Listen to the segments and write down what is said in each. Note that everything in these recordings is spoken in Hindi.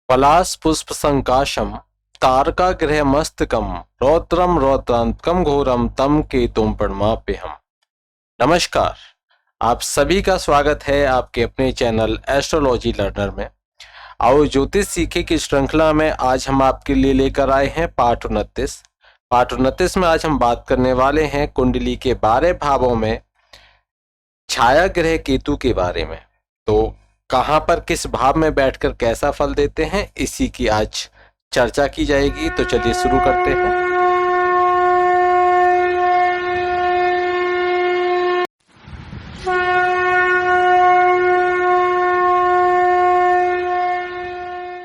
पलाश पुष्प संकाशम तारकागृहमस्तकम रौद्रम रौद्रांतकम घोरम तम केतुम प्रणमाम्यहम्। नमस्कार, आप सभी का स्वागत है आपके अपने चैनल एस्ट्रोलॉजी लर्नर में। आओ ज्योतिष सीखे की श्रृंखला में आज हम आपके लिए लेकर आए हैं पाठ 29 में आज हम बात करने वाले हैं कुंडली के 12 भावों में छाया ग्रह केतु के बारे में। तो कहां पर किस भाव में बैठकर कैसा फल देते हैं, इसी की आज चर्चा की जाएगी। तो चलिए शुरू करते हैं।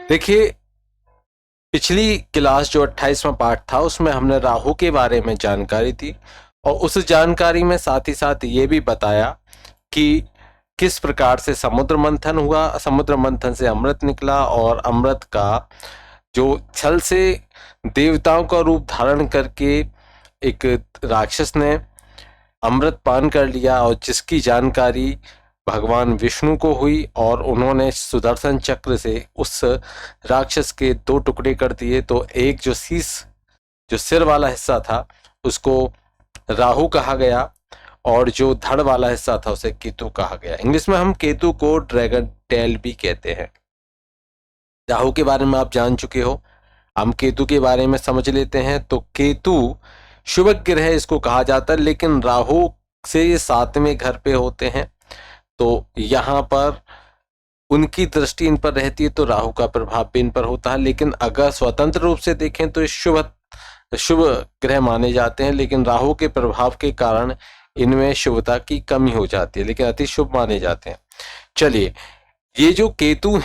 देखिए, पिछली क्लास जो 28वां पाठ था उसमें हमने राहु के बारे में जानकारी दी और उस जानकारी में साथ ही साथ ये भी बताया कि किस प्रकार से समुद्र मंथन हुआ, समुद्र मंथन से अमृत निकला और अमृत का जो छल से देवताओं का रूप धारण करके एक राक्षस ने अमृत पान कर लिया और जिसकी जानकारी भगवान विष्णु को हुई और उन्होंने सुदर्शन चक्र से उस राक्षस के 2 टुकड़े कर दिए। तो एक जो सिर वाला हिस्सा था उसको राहु कहा गया और जो धड़ वाला हिस्सा था उसे केतु कहा गया। इंग्लिश में हम केतु को ड्रैगन टेल भी कहते हैं। राहु के बारे में आप जान चुके हो, हम केतु के बारे में समझ लेते हैं। तो केतु शुभ ग्रह इसको कहा जाता है, लेकिन राहु से ये 7वें घर पे होते हैं। तो यहाँ पर उनकी दृष्टि इन पर रहती है तो राहु का प्रभाव भी इन पर होता है। लेकिन अगर स्वतंत्र रूप से देखें तो शुभ ग्रह माने जाते हैं, लेकिन राहु के प्रभाव के कारण इनमें शुभता की कमी हो जाती है, लेकिन अति शुभ माने जाते हैं। चलिए, ये जो केतु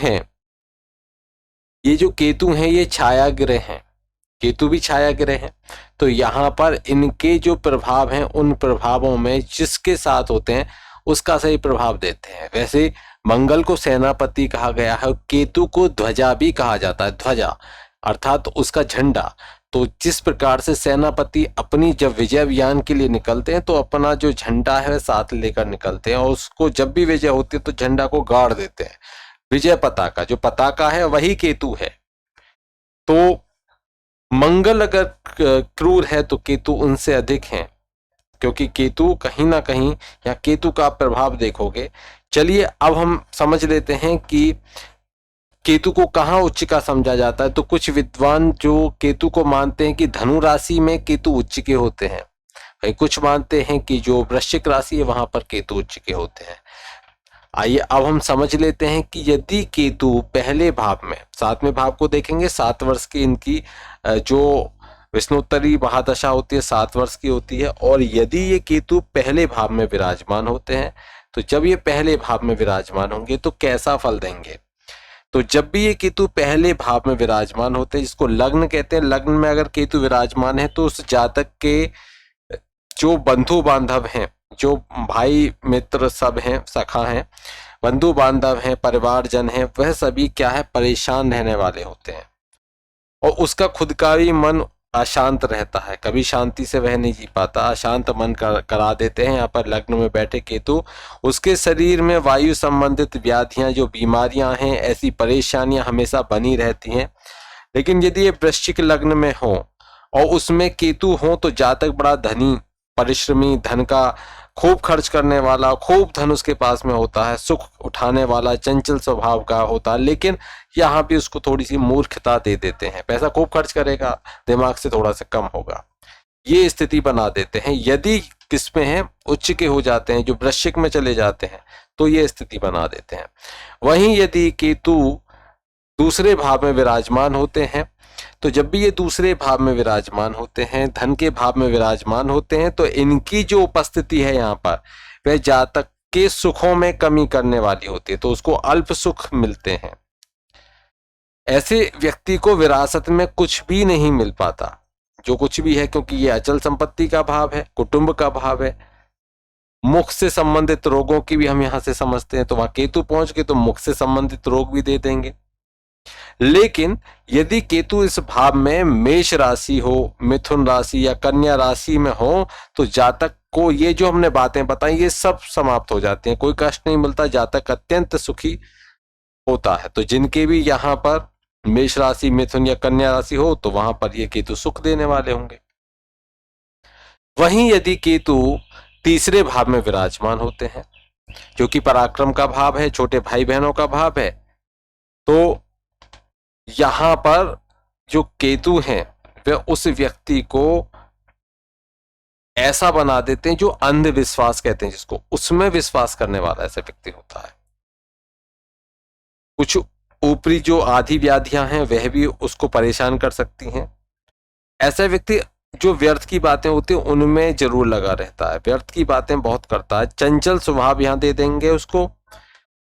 हैं ये छाया ग्रह हैं। केतु भी छाया ग्रह हैं। तो यहाँ पर इनके जो प्रभाव हैं उन प्रभावों में जिसके साथ होते हैं उसका सही प्रभाव देते हैं। वैसे मंगल को सेनापति कहा गया है, केतु को ध्वजा भी कहा जाता है। ध्वजा अर्थात उसका झंडा। तो जिस प्रकार से सेनापति अपनी जब विजय अभियान के लिए निकलते हैं तो अपना जो झंडा है साथ लेकर निकलते हैं और उसको जब भी विजय होती है तो झंडा को गाड़ देते हैं। विजय पताका, जो पताका है वही केतु है। तो मंगल अगर क्रूर है तो केतु उनसे अधिक है, क्योंकि केतु कहीं ना कहीं या केतु का प्रभाव देखोगे। चलिए अब हम समझ लेते हैं कि केतु को कहाँ उच्च का समझा जाता है। तो कुछ विद्वान जो केतु को मानते हैं कि धनु राशि में केतु उच्च के होते हैं, भाई कुछ मानते हैं कि जो वृश्चिक राशि है वहां पर केतु उच्च के होते हैं। आइए अब हम समझ लेते हैं कि यदि केतु पहले भाव में, 7वें भाव को देखेंगे, 7 वर्ष की इनकी जो विष्णुत्तरी महादशा होती है 7 वर्ष की होती है। और यदि ये केतु पहले भाव में विराजमान होते हैं तो जब ये पहले भाव में विराजमान होंगे तो कैसा फल देंगे। तो जब भी ये केतु पहले भाव में विराजमान होते हैं, जिसको लग्न कहते हैं, लग्न में अगर केतु विराजमान है तो उस जातक के जो बंधु बांधव हैं, जो भाई मित्र सब हैं, सखा हैं, बंधु बांधव हैं, परिवारजन हैं, वह सभी क्या है, परेशान रहने वाले होते हैं और उसका खुद का भी मन अशांत रहता है। कभी शांति से वह नहीं जी पाता, अशांत मन करा देते हैं। यहाँ पर लग्न में बैठे केतु, उसके शरीर में वायु संबंधित व्याधियां, जो बीमारियां हैं, ऐसी परेशानियां हमेशा बनी रहती हैं। लेकिन यदि ये वृश्चिक लग्न में हो और उसमें केतु हो तो जातक बड़ा धनी, परिश्रमी, धन का खूब खर्च करने वाला, खूब धन उसके पास में होता है, सुख उठाने वाला, चंचल स्वभाव का होता है। लेकिन यहाँ भी उसको थोड़ी सी मूर्खता दे देते हैं। पैसा खूब खर्च करेगा, दिमाग से थोड़ा सा कम होगा, ये स्थिति बना देते हैं। यदि किसमें है, उच्च के हो जाते हैं, जो वृश्चिक में चले जाते हैं तो ये स्थिति बना देते हैं। वहीं यदि केतु दूसरे भाव में विराजमान होते हैं तो जब भी ये दूसरे भाव में विराजमान होते हैं, धन के भाव में विराजमान होते हैं, तो इनकी जो उपस्थिति है यहाँ पर वह जातक के सुखों में कमी करने वाली होती है। तो उसको अल्प सुख मिलते हैं। ऐसे व्यक्ति को विरासत में कुछ भी नहीं मिल पाता, जो कुछ भी है, क्योंकि ये अचल संपत्ति का भाव है, कुटुंब का भाव है। मुख से संबंधित रोगों की भी हम यहाँ से समझते हैं, तो वहां केतु पहुंच के तो मुख से संबंधित रोग भी दे देंगे। लेकिन यदि केतु इस भाव में मेष राशि हो, मिथुन राशि या कन्या राशि में हो तो जातक को ये जो हमने बातें बताई ये सब समाप्त हो जाती हैं, कोई कष्ट नहीं मिलता, जातक अत्यंत सुखी होता है। तो जिनके भी यहाँ पर मेष राशि, मिथुन या कन्या राशि हो तो वहां पर ये केतु सुख देने वाले होंगे। वहीं यदि केतु तीसरे भाव में विराजमान होते हैं, जो कि पराक्रम का भाव है, छोटे भाई बहनों का भाव है, तो यहां पर जो केतु हैं वे उस व्यक्ति को ऐसा बना देते हैं, जो अंधविश्वास कहते हैं जिसको, उसमें विश्वास करने वाला ऐसा व्यक्ति होता है। कुछ ऊपरी जो आधी व्याधियां हैं वह भी उसको परेशान कर सकती हैं। ऐसा व्यक्ति जो व्यर्थ की बातें होती हैं उनमें जरूर लगा रहता है, व्यर्थ की बातें बहुत करता है, चंचल स्वभाव यहां दे देंगे उसको,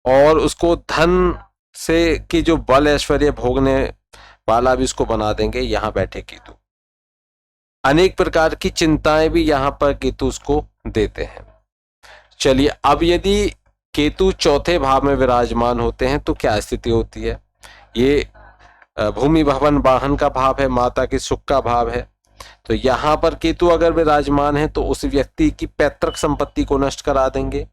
और उसको धन से की जो बल ऐश्वर्य भोगने वाला भी उसको बना देंगे यहां बैठे केतु। अनेक प्रकार की चिंताएं भी यहां पर केतु उसको देते हैं। चलिए, अब यदि केतु चौथे भाव में विराजमान होते हैं तो क्या स्थिति होती है। ये भूमि भवन वाहन का भाव है, माता के सुख का भाव है। तो यहां पर केतु अगर विराजमान है तो उस व्यक्ति की पैतृक संपत्ति को नष्ट करा देंगे,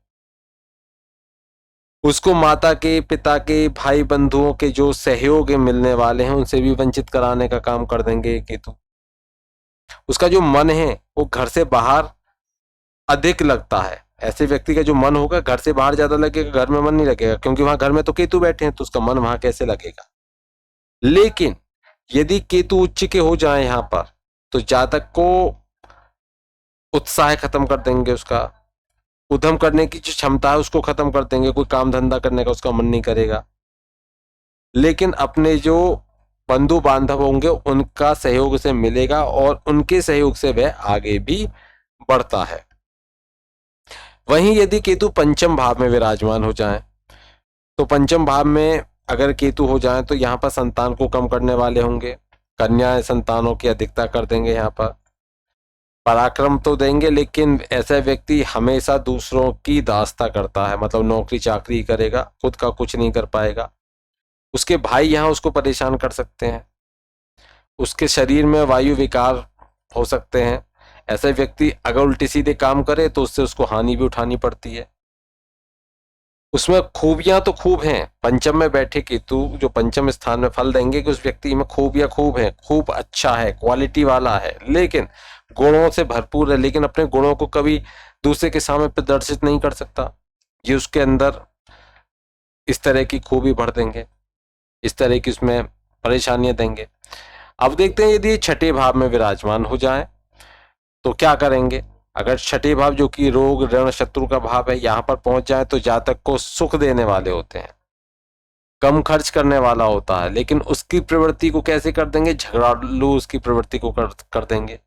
उसको माता के, पिता के, भाई बंधुओं के जो सहयोग मिलने वाले हैं उनसे भी वंचित कराने का काम कर देंगे केतु। उसका जो मन है वो घर से बाहर अधिक लगता है। ऐसे व्यक्ति का जो मन होगा घर से बाहर ज्यादा लगेगा, घर में मन नहीं लगेगा, क्योंकि वहां घर में तो केतु बैठे हैं तो उसका मन वहां कैसे लगेगा। लेकिन यदि केतु उच्च के हो जाए यहां पर तो जातक को उत्साह खत्म कर देंगे, उसका उद्यम करने की जो क्षमता है उसको खत्म कर देंगे, कोई काम धंधा करने का उसका मन नहीं करेगा। लेकिन अपने जो बंधु बांधव होंगे उनका सहयोग से मिलेगा और उनके सहयोग से वह आगे भी बढ़ता है। वहीं यदि केतु पंचम भाव में विराजमान हो जाए तो पंचम भाव में अगर केतु हो जाए तो यहाँ पर संतान को कम करने वाले होंगे, कन्या संतानों की अधिकता कर देंगे। यहाँ पर पराक्रम तो देंगे लेकिन ऐसा व्यक्ति हमेशा दूसरों की दास्ता करता है, मतलब नौकरी चाकरी करेगा, खुद का कुछ नहीं कर पाएगा। उसके भाई यहाँ उसको परेशान कर सकते हैं, उसके शरीर में वायु विकार हो सकते हैं। ऐसा व्यक्ति अगर उल्टी सीधे काम करे तो उससे उसको हानि भी उठानी पड़ती है। उसमें खूबियां तो खूब हैं, पंचम में बैठे केतु जो पंचम स्थान में फल देंगे कि उस व्यक्ति में खूबियां खूब हैं, खूब अच्छा है, क्वालिटी वाला है, लेकिन गुणों से भरपूर है, लेकिन अपने गुणों को कभी दूसरे के सामने प्रदर्शित नहीं कर सकता। ये उसके अंदर इस तरह की खूबी भर देंगे, इस तरह की उसमें परेशानियां देंगे। अब देखते हैं यदि ये छठे भाव में विराजमान हो जाए तो क्या करेंगे। अगर छठे भाव जो कि रोग ऋण शत्रु का भाव है यहाँ पर पहुंच जाए तो जातक को सुख देने वाले होते हैं, कम खर्च करने वाला होता है, लेकिन उसकी प्रवृत्ति को कैसे कर देंगे, झगड़ालू उसकी प्रवृत्ति को कर देंगे।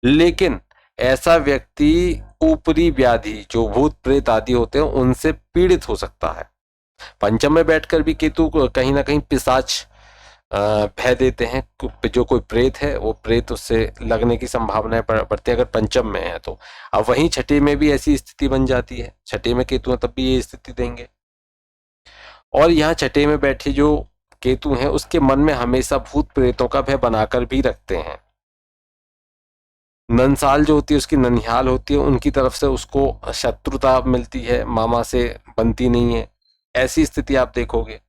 लेकिन ऐसा व्यक्ति ऊपरी व्याधि जो भूत प्रेत आदि होते हैं उनसे पीड़ित हो सकता है। पंचम में बैठकर भी केतु कहीं ना कहीं पिशाच भय देते हैं, जो कोई प्रेत है वो प्रेत उससे लगने की संभावनाएं बढ़ती है अगर पंचम में है तो। अब वहीं छठे में भी ऐसी स्थिति बन जाती है, छठे में केतु तब भी ये स्थिति देंगे। और यहाँ छठे में बैठे जो केतु हैं उसके मन में हमेशा भूत प्रेतों का भय बनाकर भी रखते हैं। ननसाल जो होती है उसकी ननिहाल होती है, उनकी तरफ से उसको शत्रुता मिलती है, मामा से बनती नहीं है, ऐसी स्थिति आप देखोगे।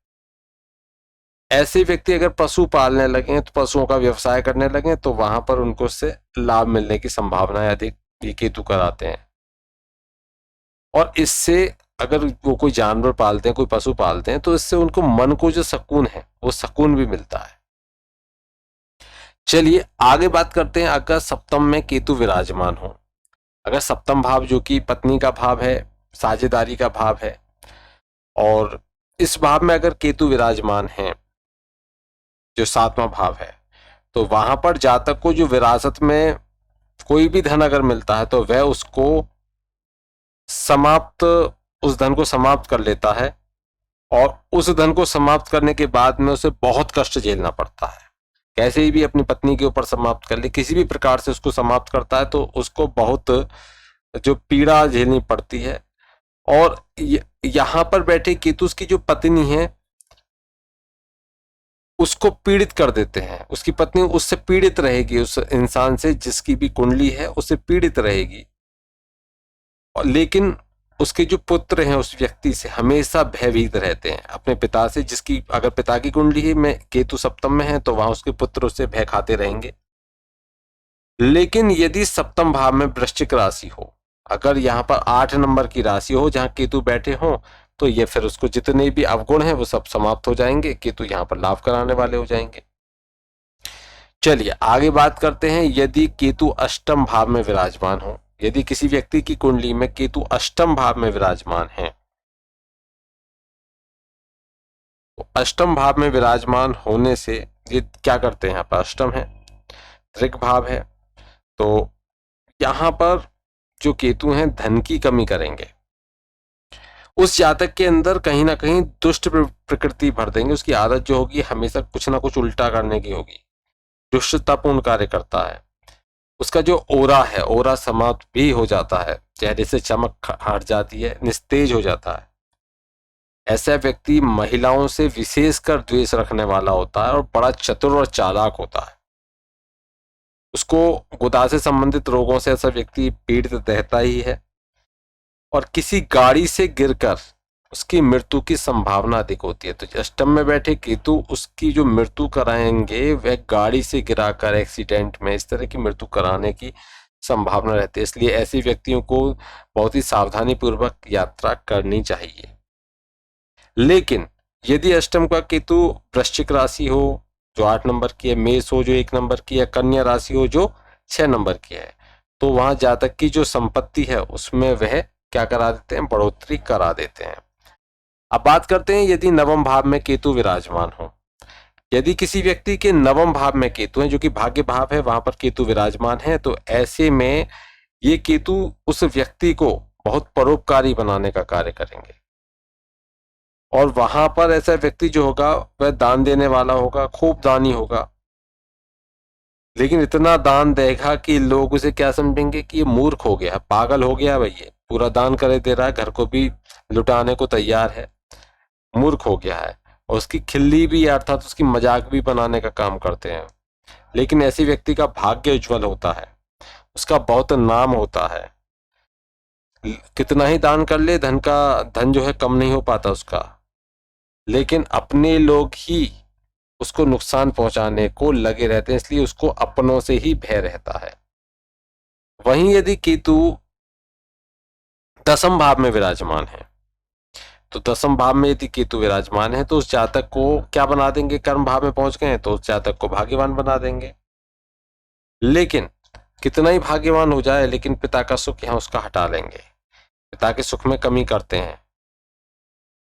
ऐसे व्यक्ति अगर पशु पालने लगे तो पशुओं का व्यवसाय करने लगे तो वहां पर उनको उससे लाभ मिलने की संभावनाएं अधिक ये केतु कराते हैं। और इससे अगर वो कोई जानवर पालते हैं, कोई पशु पालते हैं तो इससे उनको मन को जो सुकून है वो सुकून भी मिलता है। चलिए आगे बात करते हैं। अगर सप्तम में केतु विराजमान हो, अगर सप्तम भाव जो कि पत्नी का भाव है, साझेदारी का भाव है, और इस भाव में अगर केतु विराजमान है जो सातवां भाव है, तो वहां पर जातक को जो विरासत में कोई भी धन अगर मिलता है तो वह उसको समाप्त, उस धन को समाप्त कर लेता है, और उस धन को समाप्त करने के बाद में उसे बहुत कष्ट झेलना पड़ता है। कैसे ही भी अपनी पत्नी के ऊपर समाप्त कर ले, किसी भी प्रकार से उसको समाप्त करता है तो उसको बहुत जो पीड़ा झेलनी पड़ती है। और यहां पर बैठे केतु की जो पत्नी है उसको पीड़ित कर देते हैं, उसकी पत्नी उससे पीड़ित रहेगी, उस इंसान से जिसकी भी कुंडली है उससे पीड़ित रहेगी, और लेकिन उसके जो पुत्र हैं उस व्यक्ति से हमेशा भयभीत रहते हैं अपने पिता से, जिसकी अगर पिता की कुंडली है में केतु सप्तम में है तो वहां उसके पुत्र उससे भय खाते रहेंगे। लेकिन यदि सप्तम भाव में वृश्चिक राशि हो, अगर यहाँ पर 8 नंबर की राशि हो जहां केतु बैठे हों, तो ये फिर उसको जितने भी अवगुण हैं वो सब समाप्त हो जाएंगे, केतु यहाँ पर लाभ कराने वाले हो जाएंगे। चलिए आगे बात करते हैं। यदि केतु अष्टम भाव में विराजमान हो, यदि किसी व्यक्ति की कुंडली में केतु अष्टम भाव में विराजमान है, तो अष्टम भाव में विराजमान होने से ये क्या करते हैं, यहाँ पर अष्टम है, ऋग भाव है, तो यहां पर जो केतु हैं धन की कमी करेंगे। उस जातक के अंदर कहीं ना कहीं दुष्ट प्रकृति भर देंगे। उसकी आदत जो होगी हमेशा कुछ ना कुछ उल्टा करने की होगी, दुष्टतापूर्ण कार्य करता है। उसका जो ओरा है, ओरा समाप्त भी हो जाता है, चेहरे से चमक हट जाती है, निस्तेज हो जाता है। ऐसा व्यक्ति महिलाओं से विशेषकर द्वेष रखने वाला होता है और बड़ा चतुर और चालाक होता है। उसको गुदा से संबंधित रोगों से ऐसा व्यक्ति पीड़ित रहता ही है, और किसी गाड़ी से गिरकर उसकी मृत्यु की संभावना अधिक होती है। तो अष्टम में बैठे केतु उसकी जो मृत्यु कराएंगे वह गाड़ी से गिराकर एक्सीडेंट में इस तरह की मृत्यु कराने की संभावना रहती है। इसलिए ऐसे व्यक्तियों को बहुत ही सावधानी पूर्वक यात्रा करनी चाहिए। लेकिन यदि अष्टम का केतु वृश्चिक राशि हो जो 8 नंबर की है, मेष हो जो 1 नंबर की है, कन्या राशि हो जो 6 नंबर की है, तो वहां जातक की जो संपत्ति है उसमें वह क्या करा देते हैं, बढ़ोतरी करा देते हैं। अब बात करते हैं यदि नवम भाव में केतु विराजमान हो। यदि किसी व्यक्ति के नवम भाव में केतु है जो कि भाग्य भाव है, वहां पर केतु विराजमान है, तो ऐसे में ये केतु उस व्यक्ति को बहुत परोपकारी बनाने का कार्य करेंगे। और वहां पर ऐसा व्यक्ति जो होगा वह दान देने वाला होगा, खूब दानी होगा, लेकिन इतना दान देगा कि लोग उसे क्या समझेंगे कि ये मूर्ख हो गया, पागल हो गया, भाई ये पूरा दान करे दे रहा है, घर को भी लुटाने को तैयार है, मूर्ख हो गया है। और उसकी खिल्ली भी अर्थात उसकी मजाक भी बनाने का काम करते हैं। लेकिन ऐसे व्यक्ति का भाग्य उज्जवल होता है, उसका बहुत नाम होता है। कितना ही दान कर ले धन जो है कम नहीं हो पाता उसका, लेकिन अपने लोग ही उसको नुकसान पहुंचाने को लगे रहते हैं, इसलिए उसको अपनों से ही भय रहता है। वहीं यदि केतु दसम भाव में विराजमान है, तो दसम भाव में यदि केतु विराजमान है तो उस जातक को क्या बना देंगे, कर्म भाव में पहुंच गए तो उस जातक को भाग्यवान बना देंगे। लेकिन कितना ही भाग्यवान हो जाए, लेकिन पिता का सुख यहाँ उसका हटा लेंगे, पिता के सुख में कमी करते हैं।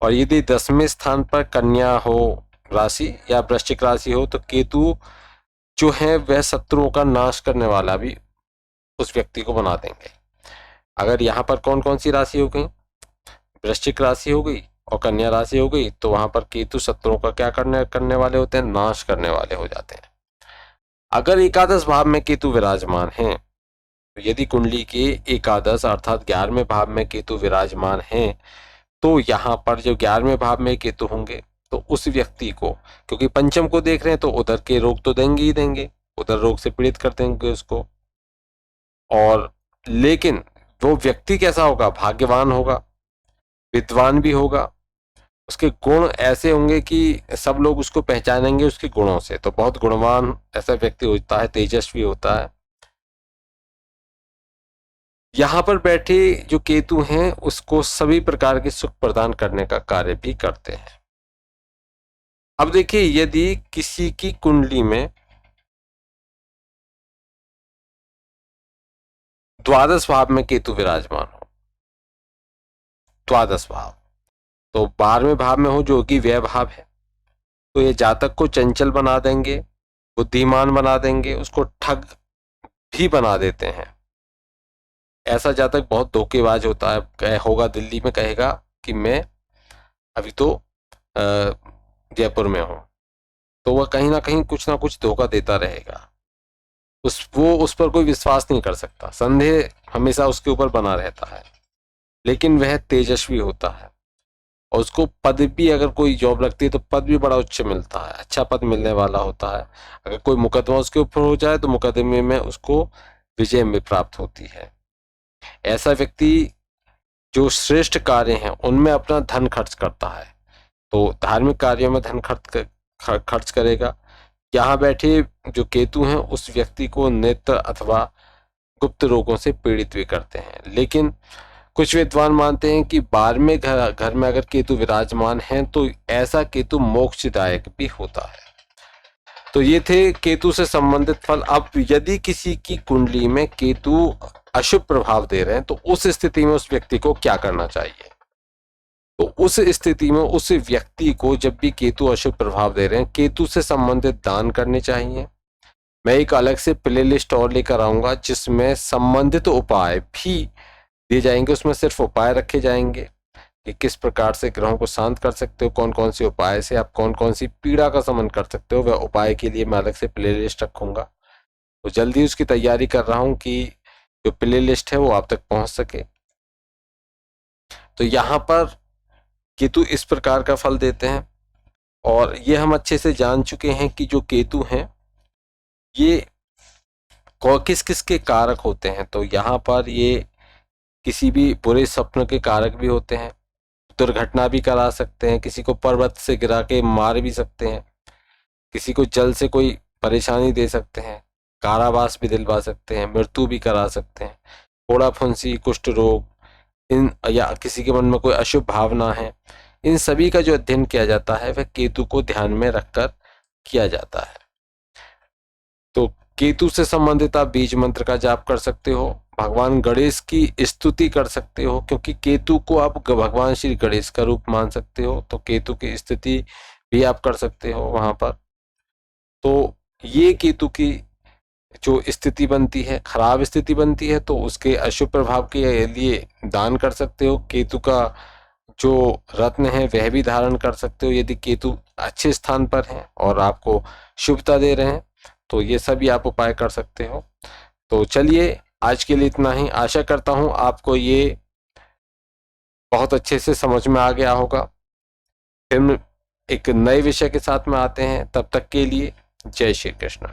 और यदि 10वें स्थान पर कन्या हो राशि या वृश्चिक राशि हो, तो केतु जो है वह शत्रुओं का नाश करने वाला भी उस व्यक्ति को बना देंगे। अगर यहाँ पर कौन कौन सी राशि हो गई, वृश्चिक राशि हो गई और कन्या राशि हो गई, तो वहां पर केतु शत्रुओं का क्या करने वाले होते हैं, नाश करने वाले हो जाते हैं। अगर एकादश भाव में केतु विराजमान है, तो यदि कुंडली के एकादश अर्थात 11वें भाव में केतु विराजमान है, तो यहाँ पर जो 11वें भाव में केतु होंगे तो उस व्यक्ति को, क्योंकि पंचम को देख रहे हैं, तो उधर के रोग तो देंगे ही देंगे, उधर रोग से पीड़ित कर देंगे उसको। और लेकिन वो व्यक्ति कैसा होगा, भाग्यवान होगा, विद्वान भी होगा, उसके गुण ऐसे होंगे कि सब लोग उसको पहचानेंगे उसके गुणों से। तो बहुत गुणवान ऐसा व्यक्ति होता है, तेजस्वी होता है। यहाँ पर बैठे जो केतु हैं उसको सभी प्रकार के सुख प्रदान करने का कार्य भी करते हैं। अब देखिए यदि किसी की कुंडली में द्वादश भाव में केतु विराजमान हो, द्वादश भाव तो 12वें भाव में हो जो कि व्यय भाव है, तो ये जातक को चंचल बना देंगे, बुद्धिमान बना देंगे, उसको ठग भी बना देते हैं। ऐसा जातक बहुत धोखेबाज होता है, होगा दिल्ली में, कहेगा कि मैं अभी तो जयपुर में हूं, तो वह कहीं ना कहीं कुछ ना कुछ धोखा देता रहेगा। उस पर कोई विश्वास नहीं कर सकता, संदेह हमेशा उसके ऊपर बना रहता है। लेकिन वह तेजस्वी होता है और उसको पद भी, अगर कोई जॉब लगती है तो पद भी बड़ा उच्च मिलता है, अच्छा पद मिलने वाला होता है। अगर कोई मुकदमा उसके ऊपर हो जाए तो मुकदमे में उसको विजय में प्राप्त होती है। ऐसा व्यक्ति जो श्रेष्ठ कार्य हैं उनमें अपना धन खर्च करता है, तो धार्मिक कार्यों में धन खर्च करेगा। यहाँ बैठे जो केतु हैं उस व्यक्ति को नेत्र अथवा गुप्त रोगों से पीड़ित भी करते हैं। लेकिन कुछ विद्वान मानते हैं कि 12वें घर में अगर केतु विराजमान है तो ऐसा केतु मोक्षदायक भी होता है। तो ये थे केतु से संबंधित फल। अब यदि किसी की कुंडली में केतु अशुभ प्रभाव दे रहे हैं तो उस स्थिति में उस व्यक्ति को क्या करना चाहिए? तो उस स्थिति में उस व्यक्ति को जब भी केतु अशुभ प्रभाव दे रहे हैं, केतु से संबंधित दान करने चाहिए। मैं एक अलग से प्लेलिस्ट और लेकर आऊंगा जिसमें संबंधित उपाय भी दिए जाएंगे। उसमें सिर्फ उपाय रखे जाएंगे कि किस प्रकार से ग्रहों को शांत कर सकते हो, कौन कौन से उपाय से आप कौन कौन सी पीड़ा का शमन कर सकते हो, वह उपाय के लिए मैं अलग से प्लेलिस्ट रखूंगा। तो जल्दी उसकी तैयारी कर रहा हूं कि जो प्लेलिस्ट है वो आप तक पहुंच सके। तो यहाँ पर केतु इस प्रकार का फल देते हैं और ये हम अच्छे से जान चुके हैं कि जो केतु हैं ये किस किस के कारक होते हैं। तो यहाँ पर ये किसी भी बुरे स्वप्न के कारक भी होते हैं, दुर्घटना भी करा सकते हैं, किसी को पर्वत से गिरा के मार भी सकते हैं, किसी को जल से कोई परेशानी दे सकते हैं, कारावास भी दिलवा सकते हैं, मृत्यु भी करा सकते हैं, फोड़ा फुंसी, कुष्ठ रोग, इन या किसी के मन में कोई अशुभ भावना है, इन सभी का जो अध्ययन किया जाता है वह केतु को ध्यान में रखकर किया जाता है। तो केतु से संबंधित आप बीज मंत्र का जाप कर सकते हो, भगवान गणेश की स्तुति कर सकते हो, क्योंकि केतु को आप भगवान श्री गणेश का रूप मान सकते हो, तो केतु की स्तुति भी आप कर सकते हो वहां पर। तो ये केतु की जो स्थिति बनती है, खराब स्थिति बनती है, तो उसके अशुभ प्रभाव के लिए दान कर सकते हो। केतु का जो रत्न है वह भी धारण कर सकते हो यदि केतु अच्छे स्थान पर है और आपको शुभता दे रहे हैं, तो ये सभी आप उपाय कर सकते हो। तो चलिए आज के लिए इतना ही। आशा करता हूं आपको ये बहुत अच्छे से समझ में आ गया होगा। फिर एक नए विषय के साथ में आते हैं, तब तक के लिए जय श्री कृष्ण।